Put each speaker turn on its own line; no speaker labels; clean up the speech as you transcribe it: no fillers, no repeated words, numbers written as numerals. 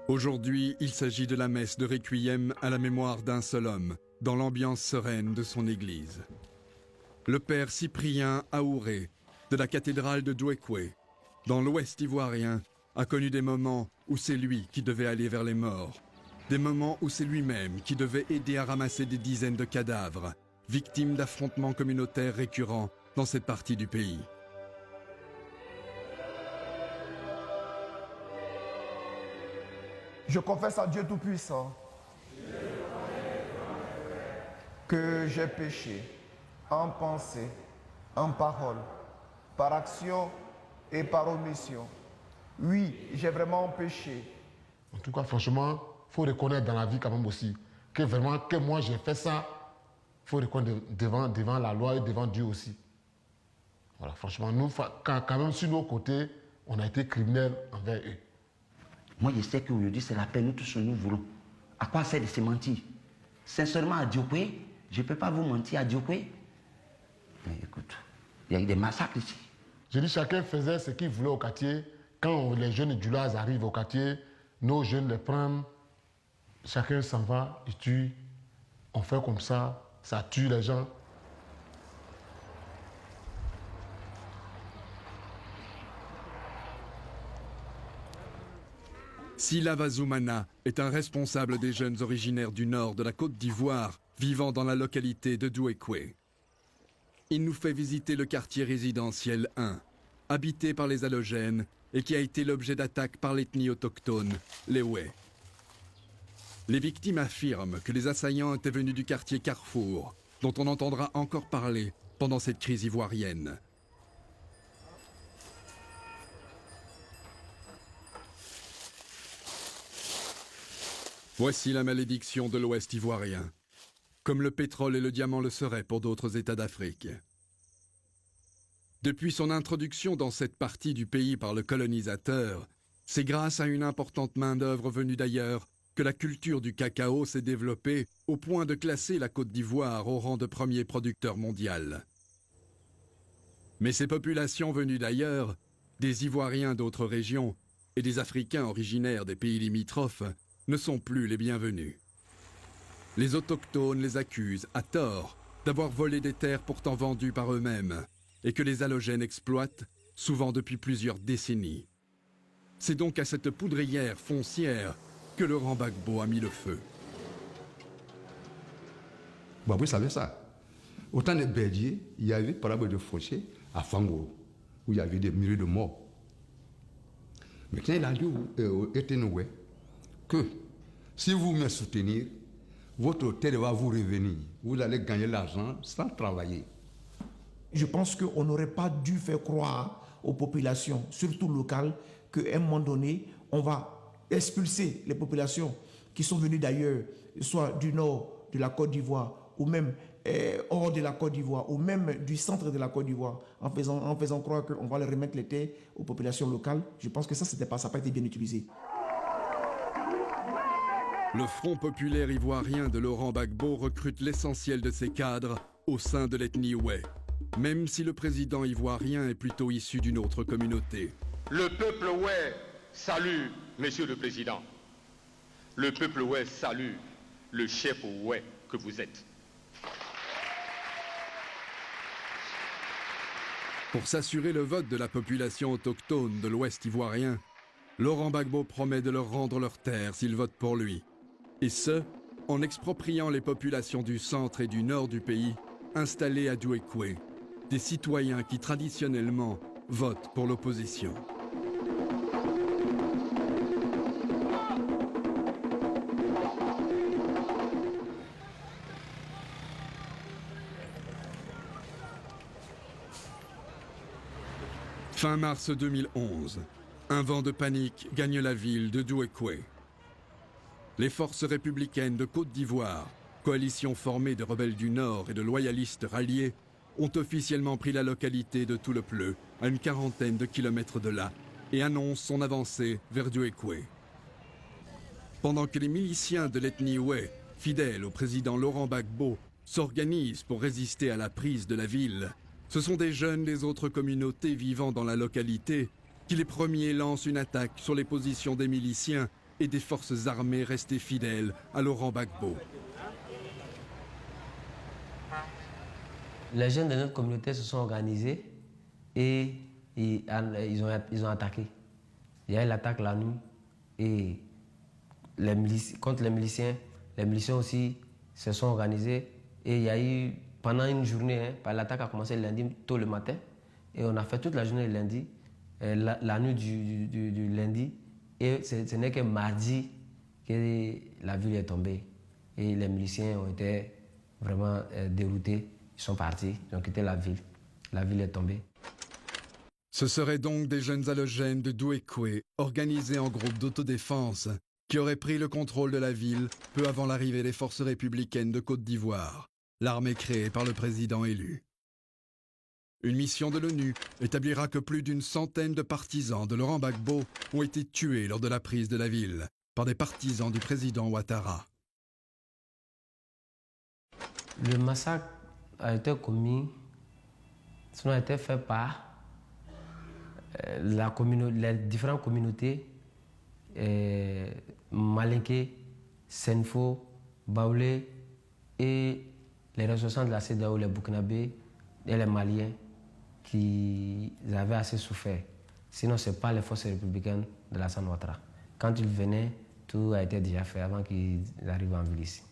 Aujourd'hui, il s'agit de la messe de Requiem à la mémoire d'un seul homme, dans l'ambiance sereine de son église. Le père Cyprien Aouré, de la cathédrale de Douékoué, dans l'ouest ivoirien, a connu des moments où c'est lui qui devait aller vers les morts. Des moments où c'est lui-même qui devait aider à ramasser des dizaines de cadavres, victimes d'affrontements communautaires récurrents dans cette partie du pays.
Je confesse à Dieu Tout-Puissant que j'ai péché en pensée, en parole, par action et par omission. Oui, j'ai vraiment péché.
En tout cas, franchement, il faut reconnaître dans la vie quand même aussi que vraiment, que moi j'ai fait ça, il faut reconnaître devant la loi et devant Dieu aussi. Voilà, franchement, nous, quand même sur nos côtés, on a été criminels envers eux.
Moi, je sais qu'aujourd'hui, c'est la paix, nous tous, nous voulons. À quoi sert de se mentir? Sincèrement, à Diokoué, je ne peux pas vous mentir à Diokoué. Mais écoute, il y a eu des massacres ici.
Je dis, chacun faisait ce qu'il voulait au quartier. Quand les jeunes du Laz arrivent au quartier, nos jeunes les prennent, chacun s'en va, ils tuent. On fait comme ça tue les gens.
Sila Vazoumana est un responsable des jeunes originaires du nord de la Côte d'Ivoire vivant dans la localité de Douékoué. Il nous fait visiter le quartier résidentiel 1, habité par les halogènes et qui a été l'objet d'attaques par l'ethnie autochtone, les Oué. Les victimes affirment que les assaillants étaient venus du quartier Carrefour, dont on entendra encore parler pendant cette crise ivoirienne. Voici la malédiction de l'Ouest ivoirien, comme le pétrole et le diamant le seraient pour d'autres États d'Afrique. Depuis son introduction dans cette partie du pays par le colonisateur, c'est grâce à une importante main-d'œuvre venue d'ailleurs que la culture du cacao s'est développée au point de classer la Côte d'Ivoire au rang de premier producteur mondial. Mais ces populations venues d'ailleurs, des Ivoiriens d'autres régions et des Africains originaires des pays limitrophes, ne sont plus les bienvenus. Les autochtones les accusent, à tort, d'avoir volé des terres pourtant vendues par eux-mêmes et que les halogènes exploitent, souvent depuis plusieurs décennies. C'est donc à cette poudrière foncière que Laurent Gbagbo a mis le feu.
Bah, vous savez ça. Au temps des Berdiers, il y avait par exemple de fossés à Fango, où il y avait des milliers de morts. Maintenant, il a dit au Etenoué que si vous me soutenez, votre terre va vous revenir. Vous allez gagner l'argent sans travailler.
Je pense qu'on n'aurait pas dû faire croire aux populations, surtout locales, qu'à un moment donné, on va expulser les populations qui sont venues d'ailleurs, soit du nord de la Côte d'Ivoire, ou même hors de la Côte d'Ivoire, ou même du centre de la Côte d'Ivoire, en faisant croire qu'on va les remettre les terres aux populations locales. Je pense que ça n'a pas été bien utilisé.
Le Front populaire ivoirien de Laurent Gbagbo recrute l'essentiel de ses cadres au sein de l'ethnie Oué, même si le président ivoirien est plutôt issu d'une autre communauté.
Le peuple Oué salue, Monsieur le Président. Le peuple Oué salue le chef Oué que vous êtes.
Pour s'assurer le vote de la population autochtone de l'Ouest ivoirien, Laurent Gbagbo promet de leur rendre leurs terres s'ils votent pour lui. Et ce, en expropriant les populations du centre et du nord du pays installées à Douékoué, des citoyens qui traditionnellement votent pour l'opposition. Fin mars 2011, un vent de panique gagne la ville de Douékoué. Les forces républicaines de Côte d'Ivoire, coalition formée de rebelles du Nord et de loyalistes ralliés, ont officiellement pris la localité de Toulepleu, à une quarantaine de kilomètres de là, et annoncent son avancée vers Douékoué. Pendant que les miliciens de l'ethnie Oué, fidèles au président Laurent Gbagbo, s'organisent pour résister à la prise de la ville, ce sont des jeunes des autres communautés vivant dans la localité qui les premiers lancent une attaque sur les positions des miliciens et des forces armées restées fidèles à Laurent Gbagbo.
Les jeunes de notre communauté se sont organisés et ils ont attaqué. Il y a eu l'attaque la nuit et contre les miliciens aussi se sont organisés. Et il y a eu, pendant une journée, l'attaque a commencé lundi tôt le matin et on a fait toute la journée lundi, la nuit du lundi. Et ce n'est que mardi que la ville est tombée. Et les miliciens ont été vraiment déroutés. Ils sont partis, ils ont quitté la ville. La ville est tombée.
Ce seraient donc des jeunes halogènes de Douékoué, organisés en groupe d'autodéfense, qui auraient pris le contrôle de la ville peu avant l'arrivée des forces républicaines de Côte d'Ivoire, l'armée créée par le président élu. Une mission de l'ONU établira que plus d'une centaine de partisans de Laurent Gbagbo ont été tués lors de la prise de la ville par des partisans du président Ouattara.
Le massacre a été commis, sinon a été fait par les différentes communautés, Malinké, Senfo, Baoulé et les ressortissants de la CEDEAO, les Burkinabés et les Maliens qui avaient assez souffert. Sinon, ce n'est pas les forces républicaines de Alassane Ouattara. Quand ils venaient, tout a été déjà fait avant qu'ils arrivent en ville ici.